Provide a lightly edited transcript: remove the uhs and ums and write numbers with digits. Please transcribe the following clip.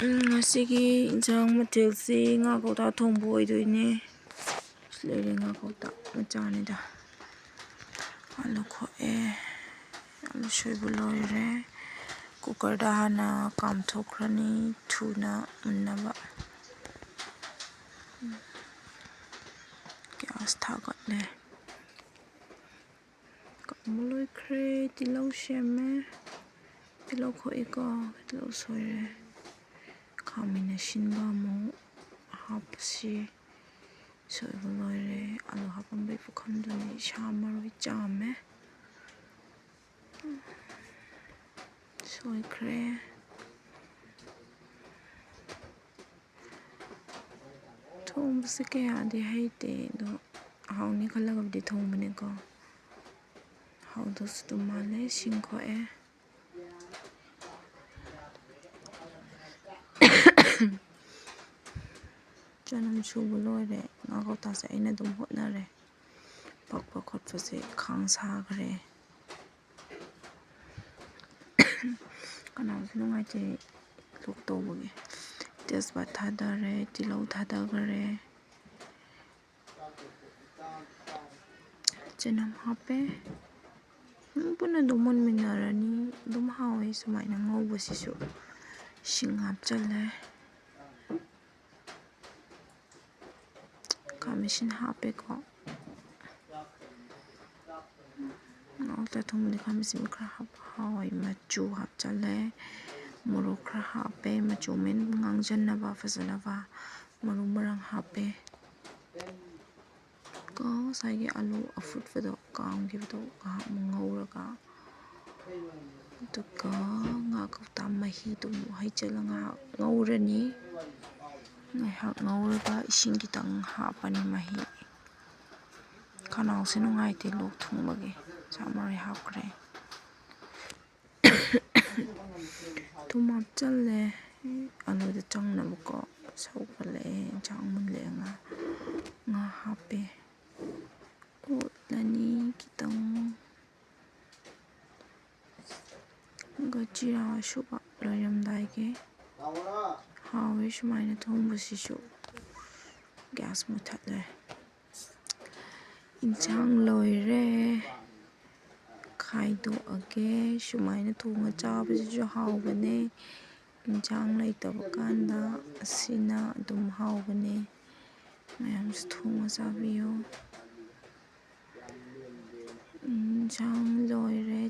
Ngasiगी injang mathilsi nga kouta thongba oidoine lere nga kouta machanida alu khoe alu soibu loire cooker da hana kamthokrani thuna munnaba gas thagatle kamuloi khre tilau sheme tilau khoi ko tilau soire kamina shinba mo hapsi soibu loire alu hapambai pukhamduni shamaroi chame soi khre thongbase kaya de haite do hauni khalagabdi thongbane ko haudos to male singkho e chanam subu loire nga kouta se aina dum hotnare pakpa khotpa se khang sagre kanam sunungai che lok tobage tesba thadare tilau thadagare chanam hape puna dumon minarani dum hawe sumaina ngobasisu sing hapchale kamishin hape ko ngauta thongni kamisim khra hap hawi machu hapchale muru khra hape machu men ngangjanaba fajanaba maru marang hape ko saigi alu afut fado kam gibdo ka ngauraga tuka nga kouta mahi dum haichala nga ngaurani ngai hak ngauraga ising kitang hapani mahi khanau sinungai te lok thongbage samari hapkre tumap challe alu de changnaba ko saukale changmunle nga hape lani kitang gajira shuba loyamdai ke hawe shumaina thongbasisu gas muthatle injang loire khaido age shumaina thonga chabasisu hawbane injang laitaba kanda asina dum hawbane mayam thonga chabiyo injang loire